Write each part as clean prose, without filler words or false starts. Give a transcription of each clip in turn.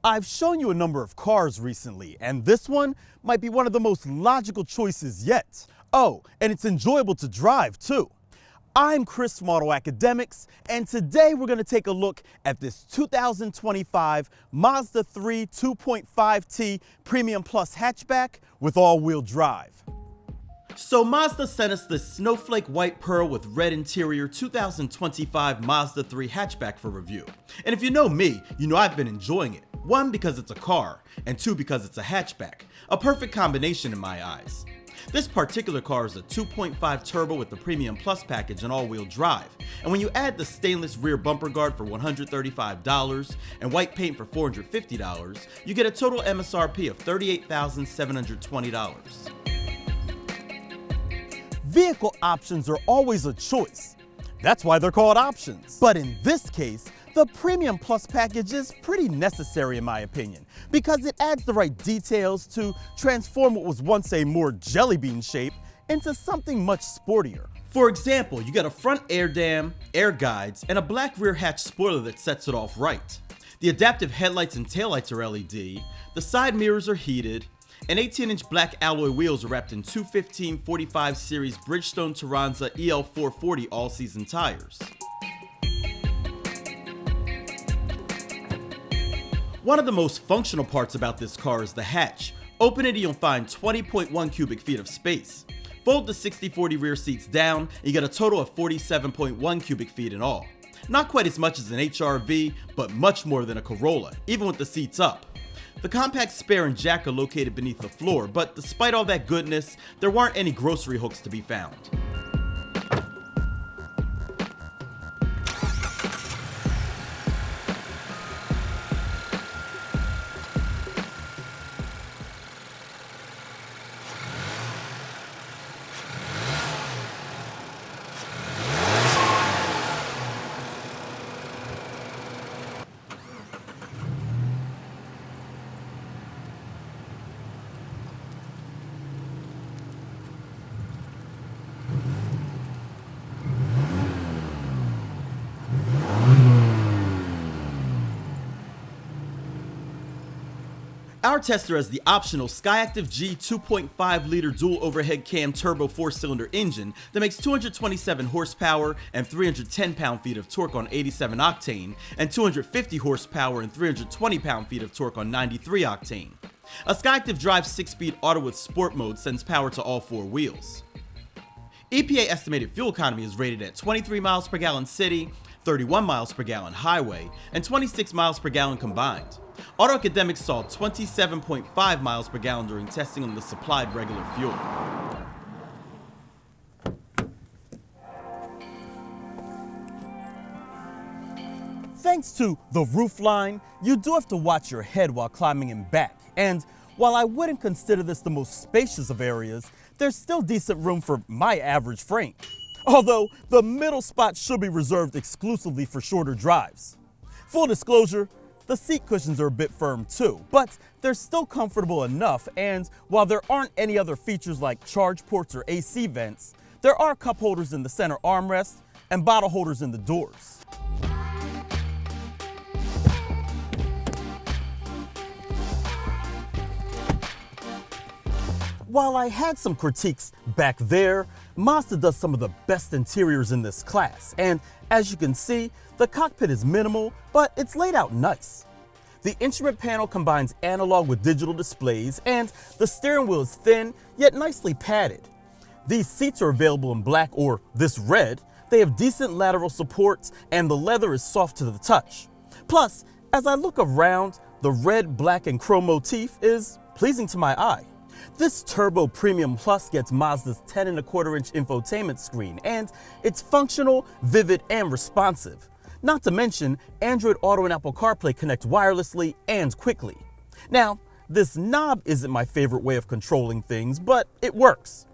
I've shown you a number of cars recently, and this one might be one of the most logical choices yet. Oh, and it's enjoyable to drive too. I'm Chris from AutoAcademics, and today we're going to take a look at this 2025 Mazda 3 2.5T Premium Plus hatchback with all-wheel drive. So Mazda sent us this snowflake white pearl with red interior 2025 Mazda 3 hatchback for review. And if you know me, you know I've been enjoying it. One, because it's a car, and two, because it's a hatchback. A perfect combination in my eyes. This particular car is a 2.5 turbo with the Premium Plus package and all-wheel drive. And when you add the stainless rear bumper guard for $135 and white paint for $450, you get a total M.S.R.P of $38,720. Vehicle options are always a choice. That's why they're called options. But in this case, the Premium Plus package is pretty necessary in my opinion, because it adds the right details to transform what was once a more jelly bean shape into something much sportier. For example, you got a front air dam, air guides, and a black rear hatch spoiler that sets it off right. The adaptive headlights and taillights are LED, the side mirrors are heated, and 18-inch black alloy wheels are wrapped in 215/45 series Bridgestone Turanza EL440 all-season tires. One of the most functional parts about this car is the hatch. Open it and you'll find 20.1 cubic feet of space. Fold the 60/40 rear seats down and you get a total of 47.1 cubic feet in all. Not quite as much as an HR-V, but much more than a Corolla, even with the seats up. The compact spare and jack are located beneath the floor, but despite all that goodness, there weren't any grocery hooks to be found. Our tester has the optional Skyactiv G 2.5-liter dual overhead cam turbo 4-cylinder engine that makes 227 horsepower and 310 pound-feet of torque on 87 octane and 250 horsepower and 320 pound-feet of torque on 93 octane. A Skyactiv Drive 6-speed auto with sport mode sends power to all four wheels. EPA estimated fuel economy is rated at 23 miles per gallon city, 31 miles per gallon highway, and 26 miles per gallon combined. AutoAcademics saw 27.5 miles per gallon during testing on the supplied regular fuel. Thanks to the roofline, you do have to watch your head while climbing in back, and while I wouldn't consider this the most spacious of areas, there's still decent room for my average frame. Although the middle spot should be reserved exclusively for shorter drives. Full disclosure, the seat cushions are a bit firm too, but they're still comfortable enough, and while there aren't any other features like charge ports or AC vents, there are cup holders in the center armrest and bottle holders in the doors. While I had some critiques back there, Mazda does some of the best interiors in this class, and as you can see, the cockpit is minimal, but it's laid out nice. The instrument panel combines analog with digital displays, and the steering wheel is thin, yet nicely padded. These seats are available in black or this red, they have decent lateral supports, and the leather is soft to the touch. Plus, as I look around, the red, black, and chrome motif is pleasing to my eye. This Turbo Premium Plus gets Mazda's 10.25-inch infotainment screen, and it's functional, vivid, and responsive. Not to mention, Android Auto and Apple CarPlay connect wirelessly and quickly. Now, this knob isn't my favorite way of controlling things, but it works.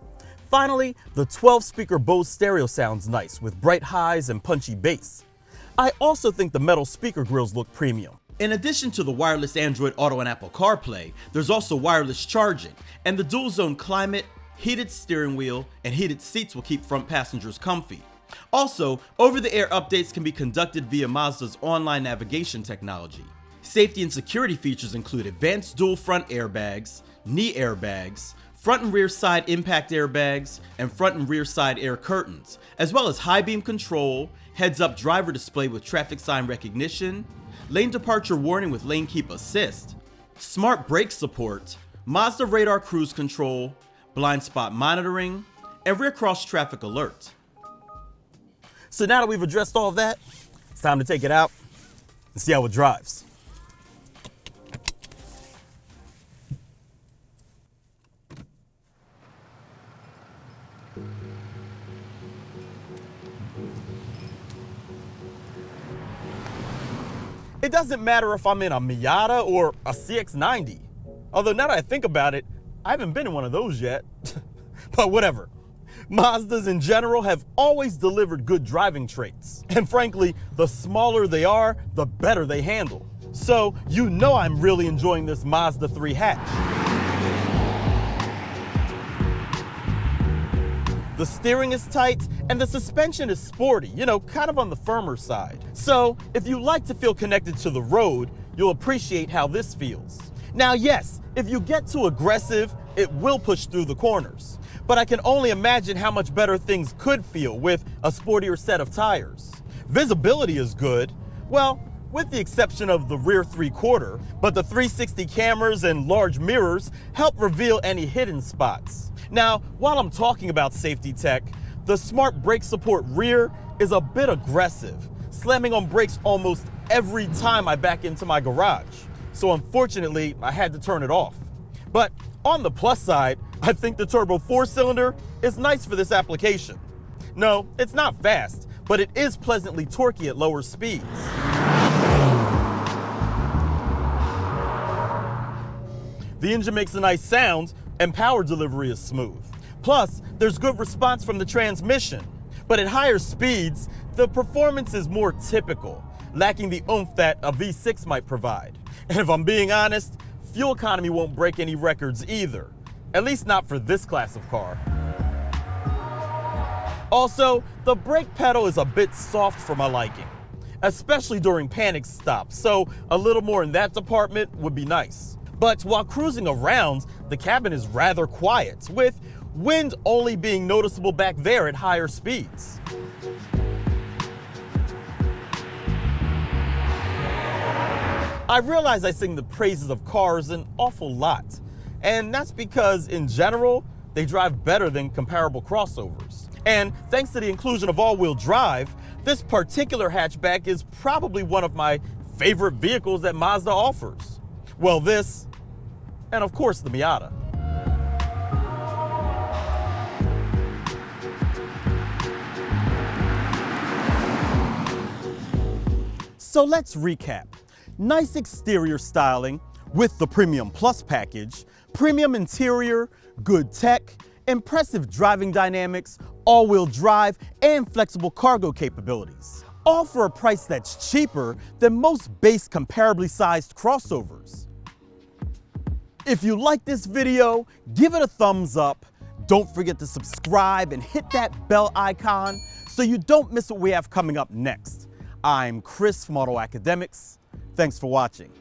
Finally, the 12-speaker Bose stereo sounds nice with bright highs and punchy bass. I also think the metal speaker grills look premium. In addition to the wireless Android Auto and Apple CarPlay, there's also wireless charging, and the dual-zone climate, heated steering wheel, and heated seats will keep front passengers comfy. Also, over-the-air updates can be conducted via Mazda's online navigation technology. Safety and security features include advanced dual front airbags, knee airbags, front and rear side impact airbags, and front and rear side air curtains, as well as high beam control, heads-up driver display with traffic sign recognition, lane departure warning with lane keep assist, smart brake support, Mazda radar cruise control, blind spot monitoring, and rear cross traffic alert. So now that we've addressed all of that, it's time to take it out and see how it drives. It doesn't matter if I'm in a Miata or a CX-90. Although now that I think about it, I haven't been in one of those yet. But whatever. Mazdas in general have always delivered good driving traits. And frankly, the smaller they are, the better they handle. So you know I'm really enjoying this Mazda3 hatch. The steering is tight and the suspension is sporty, kind of on the firmer side. So if you like to feel connected to the road, you'll appreciate how this feels. Now yes, if you get too aggressive, it will push through the corners. But I can only imagine how much better things could feel with a sportier set of tires. Visibility is good, well, with the exception of the rear 3/4, but the 360 cameras and large mirrors help reveal any hidden spots. Now, while I'm talking about safety tech, the smart brake support rear is a bit aggressive, slamming on brakes almost every time I back into my garage. So unfortunately, I had to turn it off. But on the plus side, I think the turbo 4-cylinder is nice for this application. No, it's not fast, but it is pleasantly torquey at lower speeds. The engine makes a nice sound, and power delivery is smooth. Plus, there's good response from the transmission. But at higher speeds, the performance is more typical, lacking the oomph that a V6 might provide. And if I'm being honest, fuel economy won't break any records either. At least not for this class of car. Also, the brake pedal is a bit soft for my liking, especially during panic stops, so a little more in that department would be nice. But while cruising around, the cabin is rather quiet, with wind only being noticeable back there at higher speeds. I realize I sing the praises of cars an awful lot, and that's because in general, they drive better than comparable crossovers. And thanks to the inclusion of all-wheel drive, this particular hatchback is probably one of my favorite vehicles that Mazda offers. Well, this, and of course the Miata. So let's recap. Nice exterior styling with the Premium Plus package, premium interior, good tech, impressive driving dynamics, all-wheel drive, and flexible cargo capabilities. All for a price that's cheaper than most base comparably sized crossovers. If you like this video, give it a thumbs up. Don't forget to subscribe and hit that bell icon so you don't miss what we have coming up next. I'm Chris from AutoAcademics. Thanks for watching.